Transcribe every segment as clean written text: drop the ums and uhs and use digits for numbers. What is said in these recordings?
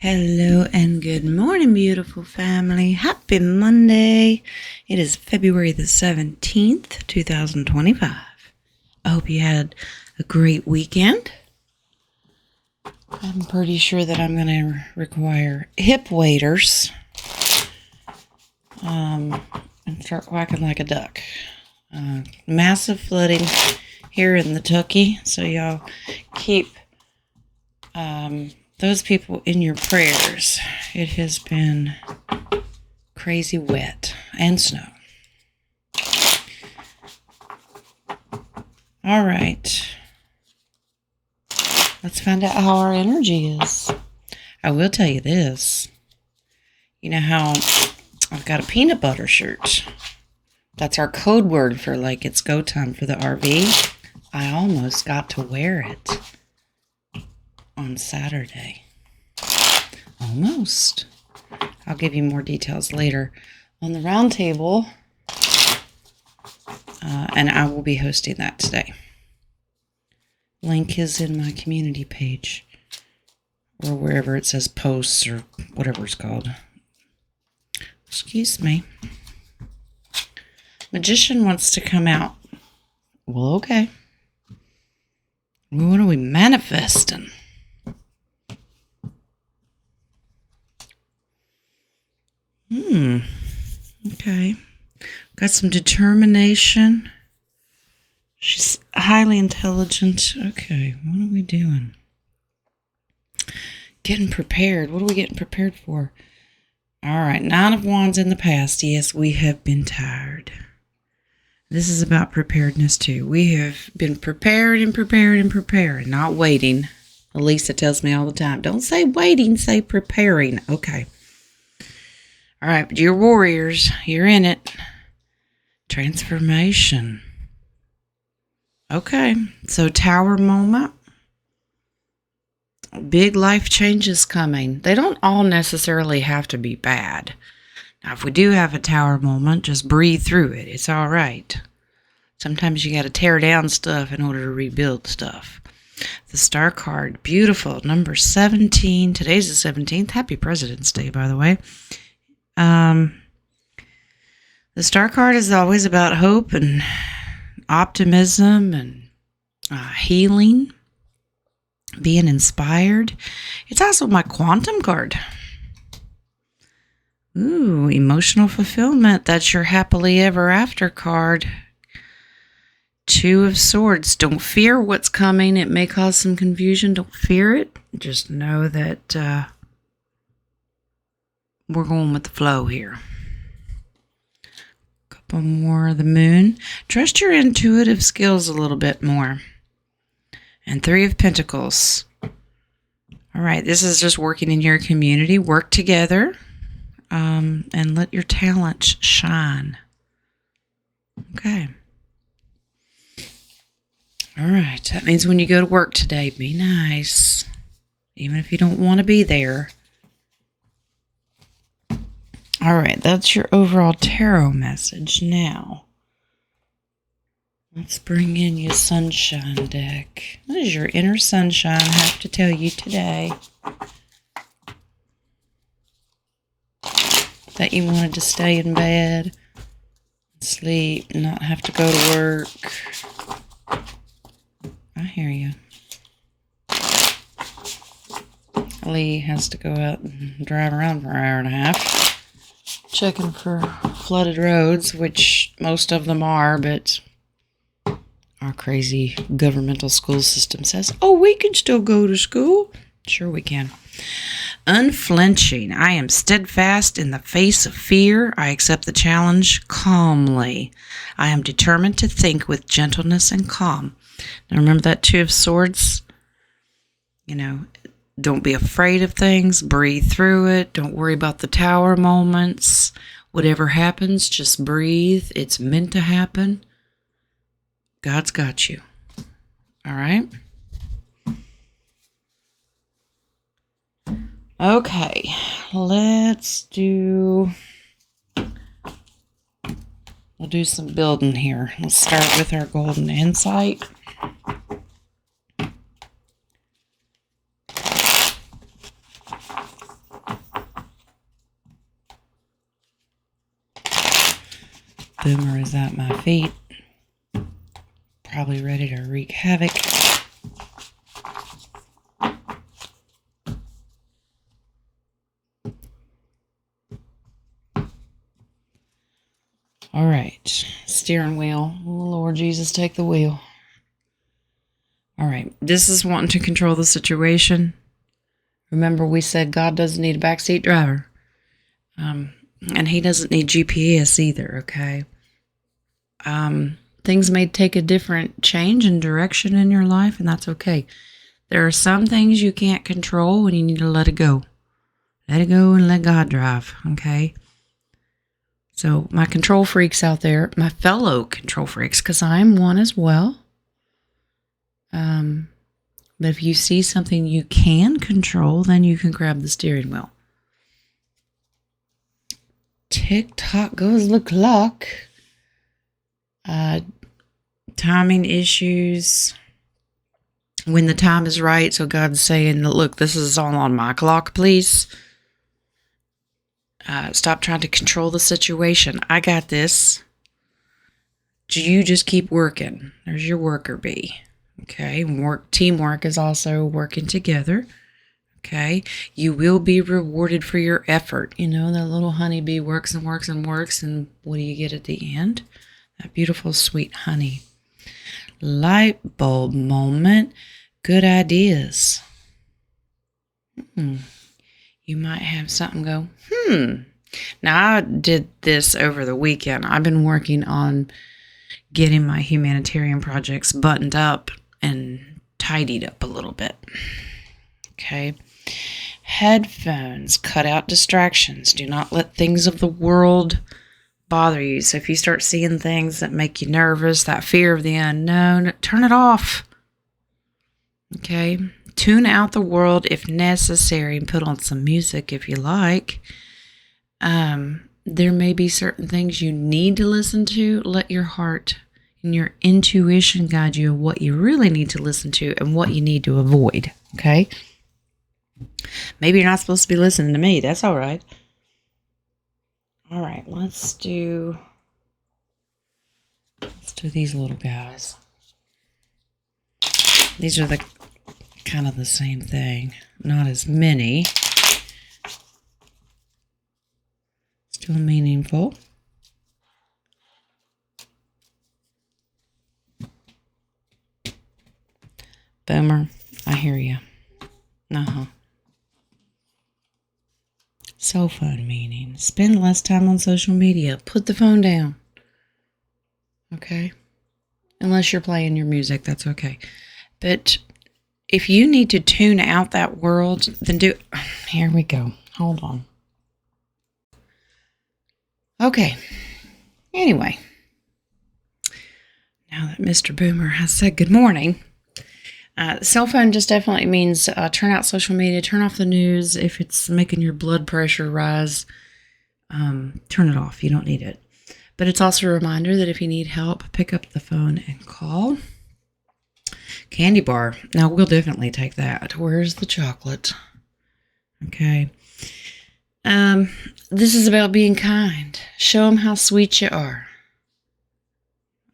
Hello and good morning, beautiful family. Happy Monday. It is February the 17th, 2025. I hope you had a great weekend. I'm pretty sure that I'm going to require hip waders and start quacking like a duck. Massive flooding here in the Tucky, so y'all keep those people in your prayers. It has been crazy wet and snow. All right. Let's find out how our energy is. I will tell you this. You know how I've got a peanut butter shirt. That's our code word for like it's go time for the RV. I almost got to wear it on Saturday. Almost. I'll give you more details later on the round table. And I will be hosting that today. Link is in my community page. Or wherever it says posts or whatever it's called. Excuse me. Magician wants to come out. Well, okay. What are we manifesting? Okay. Got some determination. She's highly intelligent. Okay, what are we doing? Getting prepared. What are we getting prepared for? All right, 9 of Wands in the past. Yes, we have been tired. This is about preparedness too. We have been prepared and prepared and preparing, not waiting. Elisa tells me all the time, don't say waiting, say preparing. Okay. All right, but you're warriors. You're in it. Transformation. Okay, so tower moment. Big life changes coming. They don't all necessarily have to be bad. Now, if we do have a tower moment, just breathe through it. It's all right. Sometimes you got to tear down stuff in order to rebuild stuff. The Star card, beautiful. Number 17. Today's the 17th. Happy President's Day, by the way. The Star card is always about hope and optimism and healing, being inspired. It's also my quantum card. Ooh, emotional fulfillment. That's your happily ever after card. 2 of Swords. Don't fear what's coming. It may cause some confusion. Don't fear it. Just know that we're going with the flow here. Couple more of the Moon. Trust your intuitive skills a little bit more. And 3 of Pentacles. All right, this is just working in your community. Work together and let your talents shine. Okay. All right, that means when you go to work today, be nice. Even if you don't want to be there. All right, that's your overall tarot message. Now, let's bring in your sunshine deck. What does your inner sunshine have to tell you today? That you wanted to stay in bed, sleep, not have to go to work. I hear you. Lee has to go out and drive around for an hour and a half. Checking for flooded roads, which most of them are, but our crazy governmental school system says, oh, we can still go to school. Sure we can. Unflinching. I am steadfast in the face of fear. I accept the challenge calmly. I am determined to think with gentleness and calm. Now remember that 2 of Swords? You know, don't be afraid of things. Breathe through it. Don't worry about the tower moments. Whatever happens, just breathe. It's meant to happen. God's got you. All right? Okay, let's do... We'll do some building here. Let's start with our golden insight. Boomer is at my feet, probably ready to wreak havoc. All right, steering wheel. Oh, Lord Jesus, take the wheel. All right, this is wanting to control the situation. Remember, we said God doesn't need a backseat driver. And he doesn't need GPS either, okay? Things may take a different change and direction in your life, and that's okay. There are some things you can't control, and you need to let it go. Let it go and let God drive, okay? So my control freaks out there, my fellow control freaks, because I'm one as well. But if you see something you can control, then you can grab the steering wheel. Tick-tock goes the clock. Timing issues. When the time is right, so God's saying, look, this is all on my clock, please. Stop trying to control the situation. I got this. You just keep working. There's your worker bee. Okay, teamwork is also working together. Okay, you will be rewarded for your effort. You know, that little honeybee works and works and works, and what do you get at the end? That beautiful, sweet honey. Light bulb moment. Good ideas. You might have something go, Now, I did this over the weekend. I've been working on getting my humanitarian projects buttoned up and tidied up a little bit. Okay. Headphones. Cut out distractions. Do not let things of the world bother you. So if you start seeing things that make you nervous, that fear of the unknown, turn it off. Okay. Tune out the world if necessary and put on some music if you like. There may be certain things you need to listen to. Let your heart and your intuition guide you of what you really need to listen to and what you need to avoid. Okay? Maybe you're not supposed to be listening to me. That's all right. All right, let's do these little guys. These are the kind of the same thing. Not as many. Still meaningful. Boomer, I hear you. Cell phone meaning. Spend less time on social media. Put the phone down. Okay? Unless you're playing your music, that's okay. But if you need to tune out that world, then Here we go. Hold on. Okay. Anyway. Now that Mr. Boomer has said good morning, cell phone just definitely means turn out social media, turn off the news. If it's making your blood pressure rise, turn it off. You don't need it. But it's also a reminder that if you need help, pick up the phone and call. Candy bar. Now, we'll definitely take that. Where's the chocolate? Okay. This is about being kind. Show them how sweet you are.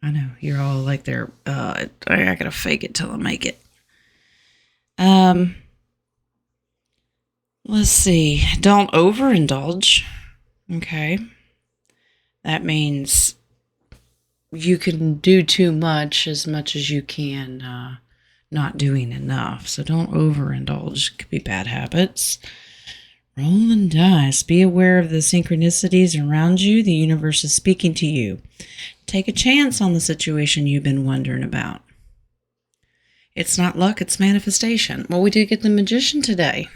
I know, you're all like there. I gotta fake it till I make it. Let's see. Don't overindulge. Okay. That means you can do too much as you can not doing enough. So don't overindulge. It could be bad habits. Roll the dice. Be aware of the synchronicities around you. The universe is speaking to you. Take a chance on the situation you've been wondering about. It's not luck, it's manifestation. Well, we did get the magician today.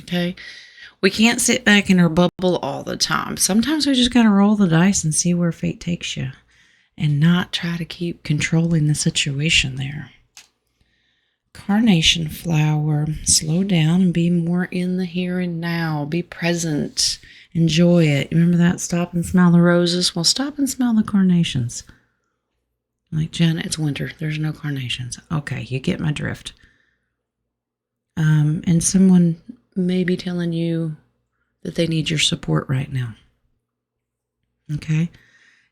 Okay? We can't sit back in our bubble all the time. Sometimes we just got to roll the dice and see where fate takes you and not try to keep controlling the situation there. Carnation flower. Slow down and be more in the here and now. Be present. Enjoy it. Remember that? Stop and smell the roses. Well, stop and smell the carnations. Like, Jen, it's winter. There's no carnations. Okay, you get my drift. And someone may be telling you that they need your support right now. Okay?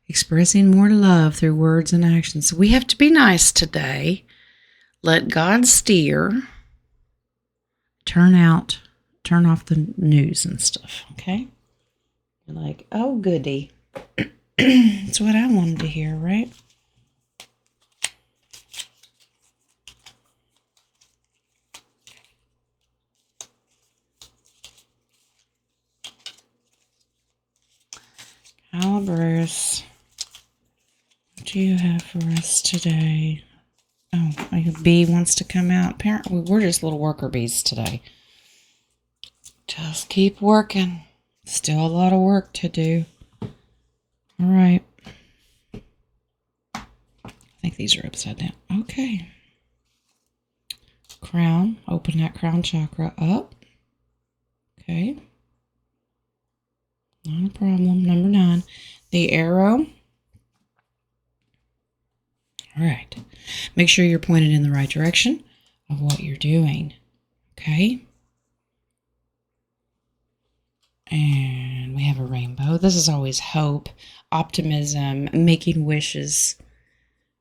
expressing more love through words and actions. So we have to be nice today. Let God steer. Turn off the news and stuff, okay? You're like, oh, goody. That's what I wanted to hear, right? Bruce, what do you have for us today? Oh, a bee wants to come out. Apparently, we're just little worker bees today. Just keep working. Still a lot of work to do. All right. I think these are upside down. Okay. Crown. Open that crown chakra up. Okay. Not a problem. Number 9. The arrow. All right. Make sure you're pointed in the right direction of what you're doing. Okay. And we have a rainbow. This is always hope, optimism, making wishes.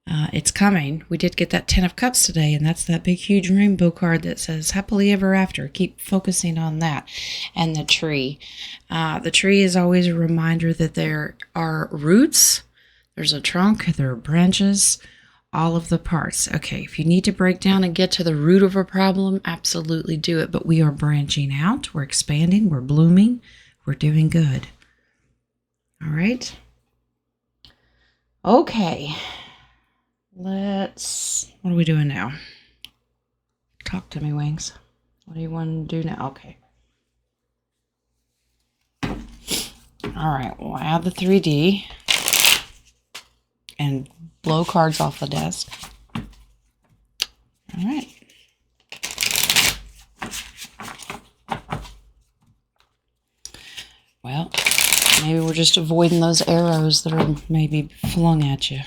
It's coming. We did get that 10 of Cups today, and that's that big, huge rainbow card that says happily ever after. Keep focusing on that. And the tree. The tree is always a reminder that there are roots, there's a trunk, there are branches, all of the parts. Okay, if you need to break down and get to the root of a problem, absolutely do it. But we are branching out, we're expanding, we're blooming, we're doing good. All right. Okay. What are we doing now? Talk to me, Wings. What do you want to do now? Okay. All right, we'll add the 3D and blow cards off the desk. All right. Well, maybe we're just avoiding those arrows that are maybe flung at you.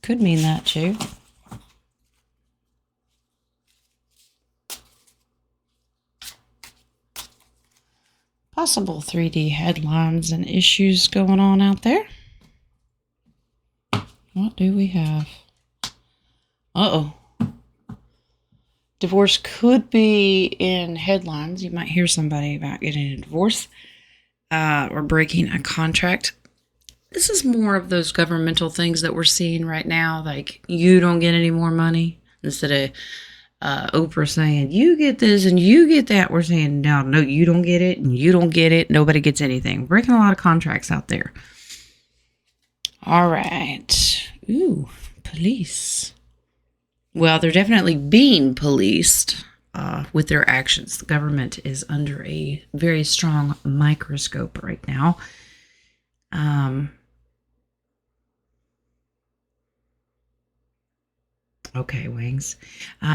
Could mean that too. Possible 3D headlines and issues going on out there. What do we have? Uh-oh. Divorce could be in headlines. You might hear somebody about getting a divorce or breaking a contract. This is more of those governmental things that we're seeing right now, like you don't get any more money. Instead of Oprah saying, you get this and you get that, we're saying, no, you don't get it and you don't get it. Nobody gets anything. Breaking a lot of contracts out there. All right. Ooh, police. Well, they're definitely being policed with their actions. The government is under a very strong microscope right now. Okay, Wings.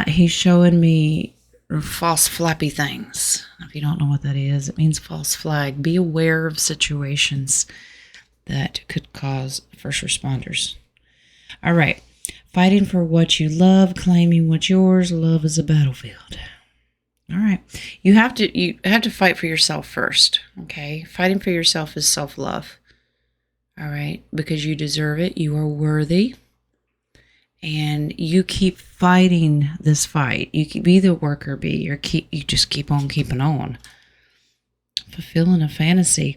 He's showing me false flappy things. If you don't know what that is, it means false flag. Be aware of situations that could cause first responders. All right. Fighting for what you love, claiming what's yours. Love is a battlefield. All right. You have to fight for yourself first, okay? Fighting for yourself is self-love. All right? Because you deserve it. You are worthy. And you keep fighting this fight. You can be the worker bee, or you just keep on keeping on. Fulfilling a fantasy.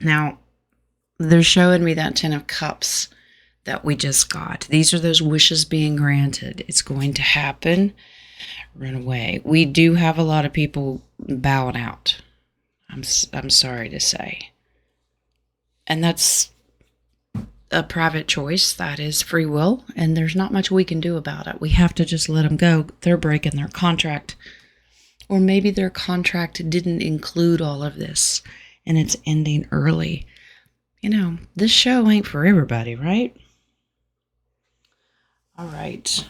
Now, they're showing me that 10 of Cups that we just got. These are those wishes being granted. It's going to happen. Run away. We do have a lot of people bowing out. I'm sorry to say. And that's a private choice. That is free will, and there's not much we can do about it. We have to just let them go. They're breaking their contract, or maybe their contract didn't include all of this and it's ending early. You know, this show ain't for everybody, right? All right,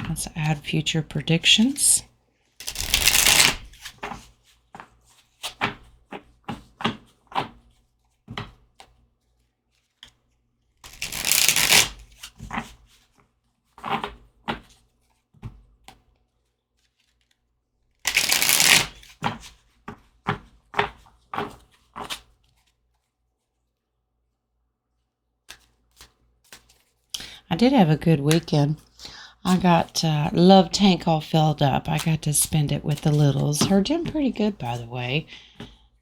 let's add future predictions. did have a good weekend. I got Love Tank all filled up. I got to spend it with the littles. Her doing pretty good, by the way.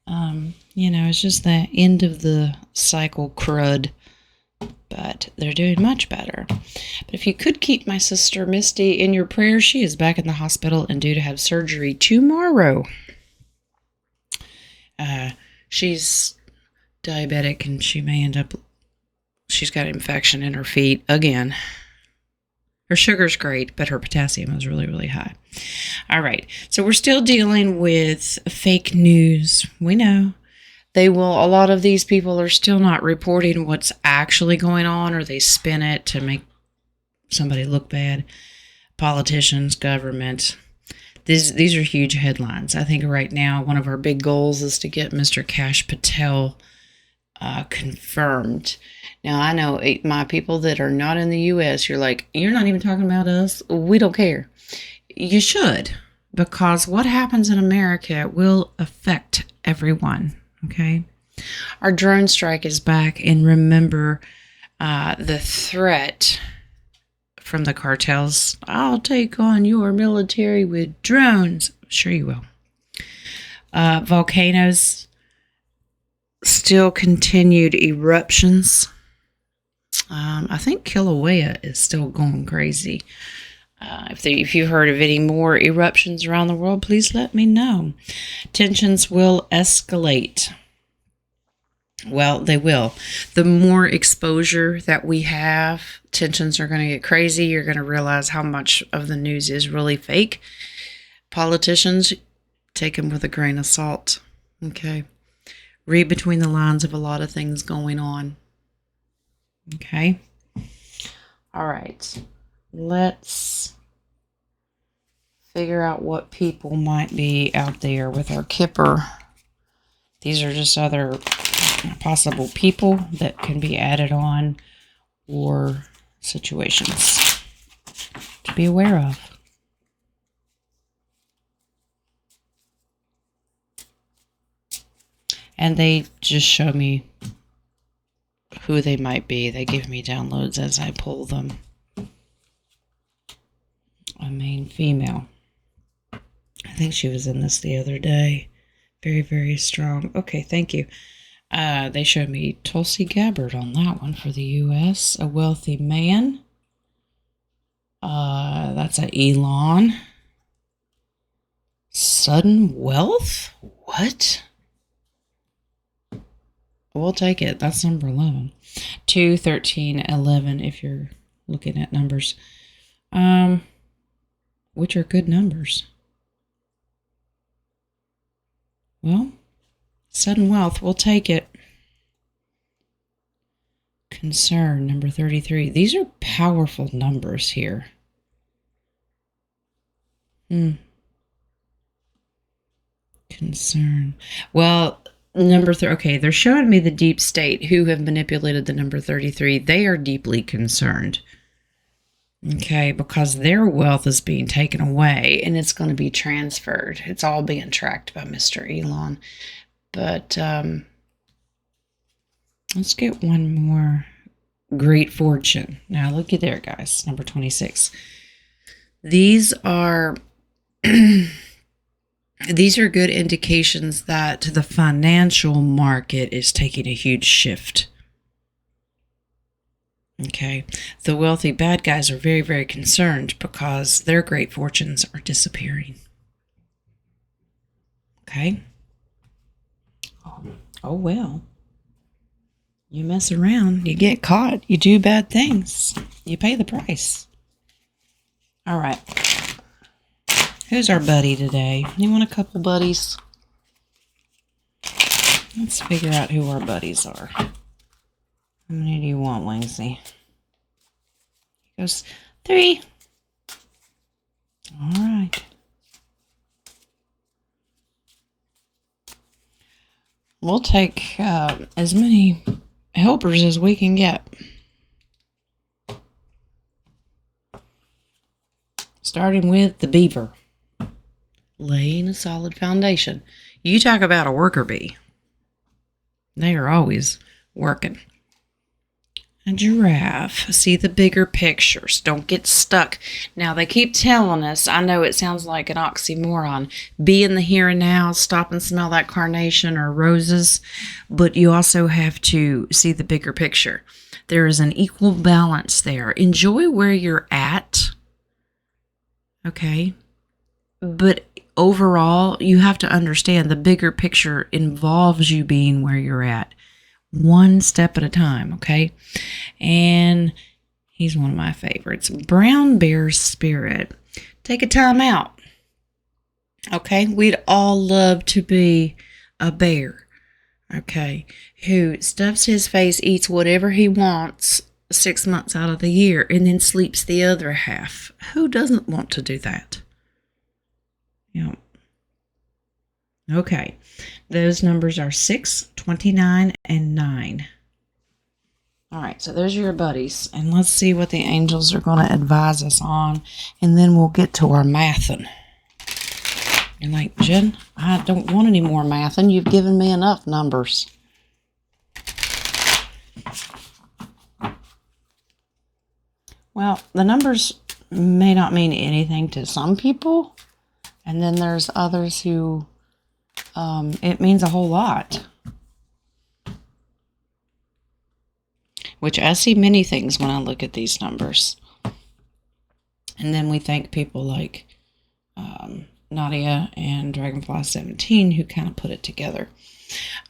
It's just the end of the cycle crud, but they're doing much better. But if you could keep my sister Misty in your prayers, she is back in the hospital and due to have surgery tomorrow. She's diabetic and she's got infection in her feet again. Her sugar's great, but her potassium is really, really high. All right. So we're still dealing with fake news. We know. A lot of these people are still not reporting what's actually going on, or they spin it to make somebody look bad. Politicians, government. These are huge headlines. I think right now one of our big goals is to get Mr. Kash Patel confirmed. Now, I know my people that are not in the U.S., you're like, you're not even talking about us? We don't care. You should, because what happens in America will affect everyone, okay? Our drone strike is back, and remember the threat from the cartels. I'll take on your military with drones. Sure you will. Volcanoes, still continued eruptions. I think Kilauea is still going crazy. If you've heard of any more eruptions around the world, please let me know. Tensions will escalate. Well, they will. The more exposure that we have, tensions are going to get crazy. You're going to realize how much of the news is really fake. Politicians, take them with a grain of salt. Okay. Read between the lines of a lot of things going on. Okay. All right. Let's figure out what people might be out there with our Kipper. These are just other possible people that can be added on or situations to be aware of. And they just show me who they might be. They give me downloads as I pull them. A main female. I think she was in this the other day. Very, very strong. Okay, thank you. They showed me Tulsi Gabbard on that one for the U.S. A wealthy man. That's a Elon. Sudden wealth? What? We'll take it. That's number 11. 2, 13, 11 if you're looking at numbers. Which are good numbers. Well, sudden wealth, we'll take it. Concern, number 33. These are powerful numbers here. Concern. Well, number okay, they're showing me the deep state who have manipulated the number 33. They are deeply concerned. Okay, because their wealth is being taken away and it's going to be transferred. It's all being tracked by Mr. Elon. But let's get one more. Great fortune. Now looky there, guys. Number 26. These are these are good indications that the financial market is taking a huge shift. Okay. The wealthy bad guys are very, very concerned because their great fortunes are disappearing. Okay. Oh well. You mess around, you get caught, you do bad things, you pay the price. All right. Who's our buddy today? You want a couple buddies? Let's figure out who our buddies are. How many do you want, Wingsy? He goes, 3. All right. We'll take as many helpers as we can get. Starting with the beaver. Laying a solid foundation. You talk about a worker bee. They are always working. A giraffe. See the bigger pictures. Don't get stuck. Now, they keep telling us, I know it sounds like an oxymoron, be in the here and now, stop and smell that carnation or roses, but you also have to see the bigger picture. There is an equal balance there. Enjoy where you're at, okay? But overall, you have to understand the bigger picture involves you being where you're at. One step at a time, okay? And he's one of my favorites. Brown bear spirit. Take a time out. Okay? We'd all love to be a bear, okay, who stuffs his face, eats whatever he wants 6 months out of the year, and then sleeps the other half. Who doesn't want to do that? Yep. Okay, those numbers are 6, 29, and 9. All right, so those are your buddies, and let's see what the angels are going to advise us on, and then we'll get to our mathin'. You're like, Jen, I don't want any more mathin'. You've given me enough numbers. Well, the numbers may not mean anything to some people, and then there's others who it means a whole lot. Which I see many things when I look at these numbers. And then we thank people like Nadia and Dragonfly 17 who kind of put it together.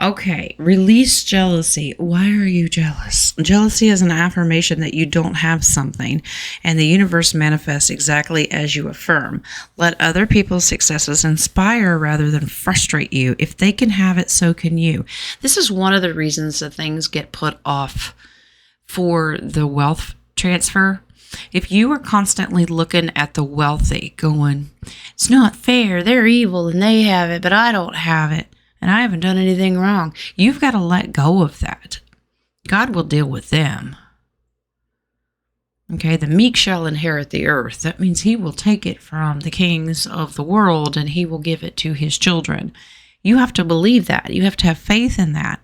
Okay, release jealousy. Why are you jealous? Jealousy is an affirmation that you don't have something, and the universe manifests exactly as you affirm. Let other people's successes inspire rather than frustrate you. If they can have it, so can you. This is one of the reasons that things get put off for the wealth transfer. If you are constantly looking at the wealthy going, it's not fair, they're evil and they have it, but I don't have it. And I haven't done anything wrong. You've got to let go of that. God will deal with them. Okay, the meek shall inherit the earth. That means he will take it from the kings of the world and he will give it to his children. You have to believe that. You have to have faith in that.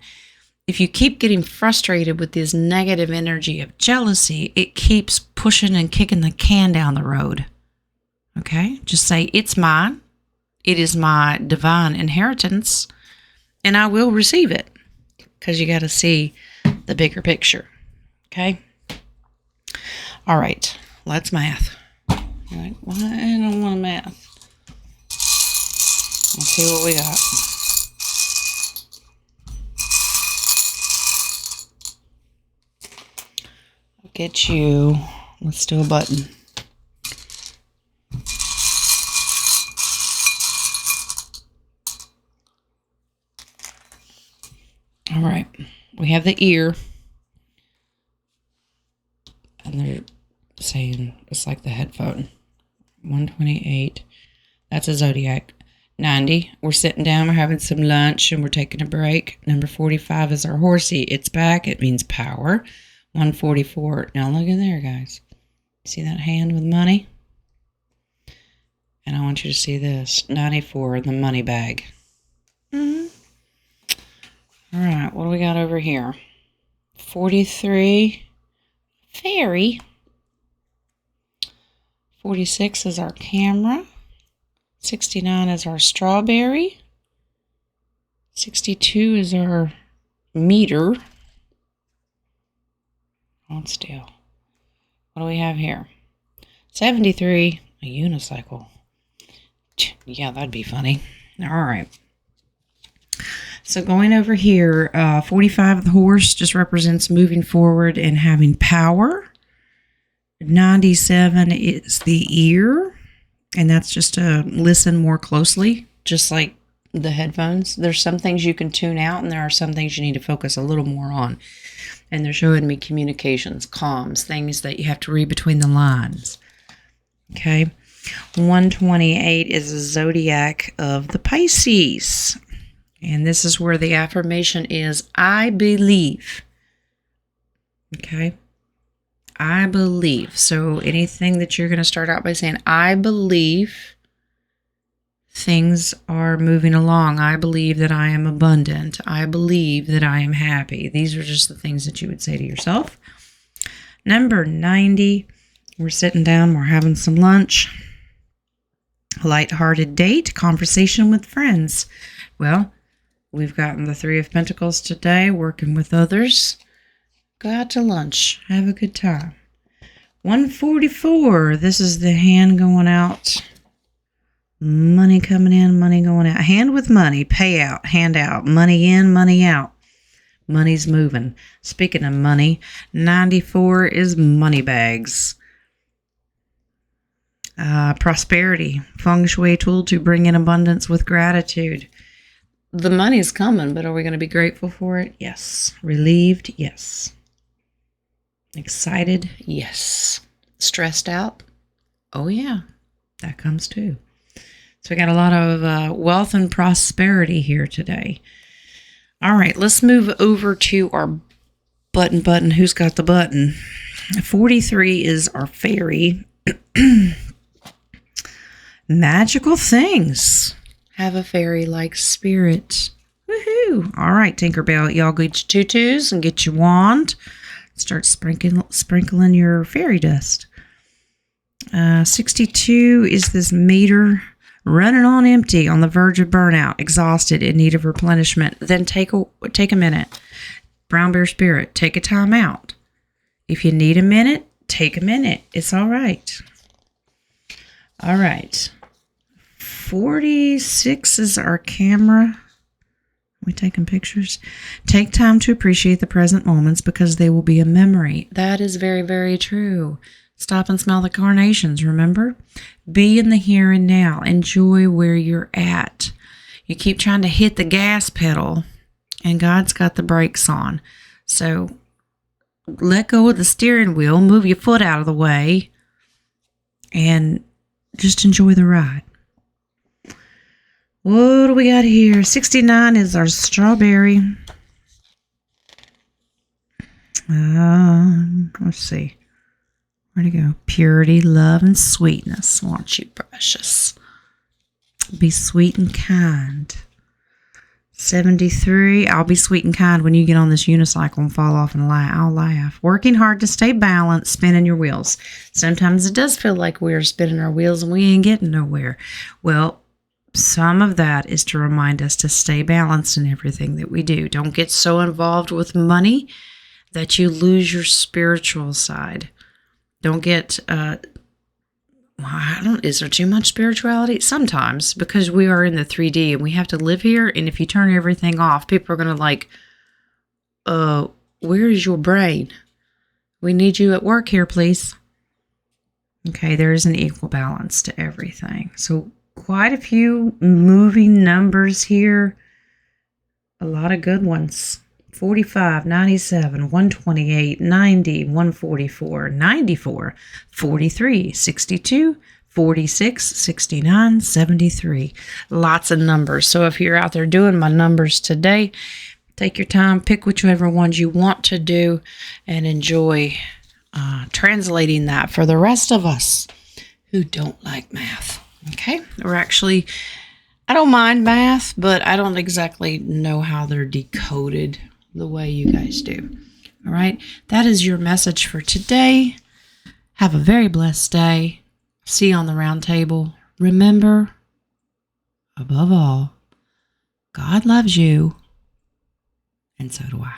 If you keep getting frustrated with this negative energy of jealousy, it keeps pushing and kicking the can down the road. Okay, just say, it's mine. It is my divine inheritance. And I will receive it, because you got to see the bigger picture. Okay? All right. Let's math. You're like, well, I don't want to math. Let's see what we got. I'll get you. Let's do a button. All right, we have the ear, and they're saying it's like the headphone. 128, that's a zodiac. 90, we're sitting down, we're having some lunch, and we're taking a break. Number 45 is our horsey. It's back, it means power. 144, now look in there, guys. See that hand with money? And I want you to see this. 94, the money bag. All right, what do we got over here? 43, fairy. 46 is our camera. 69 is our strawberry. 62 is our meter. Hold still. What do we have here? 73, a unicycle. Yeah, that'd be funny. All right. So going over here, 45, the horse just represents moving forward and having power. 97 is the ear, and that's just to listen more closely, just like the headphones. There's some things you can tune out, and there are some things you need to focus a little more on. And they're showing me communications, comms, things that you have to read between the lines. Okay. 128 is a zodiac of the Pisces. And this is where the affirmation is, I believe. Okay? I believe. So anything that you're going to start out by saying, I believe things are moving along. I believe that I am abundant. I believe that I am happy. These are just the things that you would say to yourself. Number 90, we're sitting down, we're having some lunch. Light-hearted date, conversation with friends. Well, we've gotten the Three of Pentacles today, working with others. Go out to lunch. Have a good time. 144, this is the hand going out. Money coming in, money going out. Hand with money, pay out, hand out. Money in, money out. Money's moving. Speaking of money, 94 is money bags. Prosperity, feng shui tool to bring in abundance with gratitude. The money's coming, but are we going to be grateful for it? Yes. Relieved? Yes. Excited? Yes. Stressed out? Oh, yeah. That comes too. So we got a lot of wealth and prosperity here today. All right, let's move over to our button. Who's got the button? 43 is our fairy. Magical things. Have a fairy-like spirit. Woohoo! All right, Tinkerbell, y'all get your tutus and get your wand. Start sprinkling your fairy dust. 62 is this meter running on empty, on the verge of burnout, exhausted, in need of replenishment. Then take a minute. Brown Bear Spirit, take a time out. If you need a minute, take a minute. It's all right. All right. 46 is our camera. We taking pictures. Take time to appreciate the present moments because they will be a memory. That is very, very true. Stop and smell the carnations, remember? Be in the here and now. Enjoy where you're at. You keep trying to hit the gas pedal, and God's got the brakes on. So let go of the steering wheel, move your foot out of the way, and just enjoy the ride. What do we got here? 69 is our strawberry. Let's see. Where'd it go? Purity, love, and sweetness. Want you, precious. Be sweet and kind. 73. I'll be sweet and kind when you get on this unicycle and fall off and lie. I'll laugh. Working hard to stay balanced, spinning your wheels. Sometimes it does feel like we're spinning our wheels and we ain't getting nowhere. Well, some of that is to remind us to stay balanced in everything that we do. Don't get so involved with money that you lose your spiritual side. Don't get, is there too much spirituality? Sometimes, because we are in the 3D and we have to live here. And if you turn everything off, people are going to like, where is your brain? We need you at work here, please. Okay, there is an equal balance to everything. So quite a few moving numbers here. A lot of good ones. 45, 97, 128, 90, 144, 94, 43, 62, 46, 69, 73. Lots of numbers. So if you're out there doing my numbers today, take your time, pick whichever ones you want to do, and enjoy translating that for the rest of us who don't like math. Okay? I don't mind math, but I don't exactly know how they're decoded the way you guys do. All right. That is your message for today. Have a very blessed day. See you on the round table. Remember, above all, God loves you, and so do I.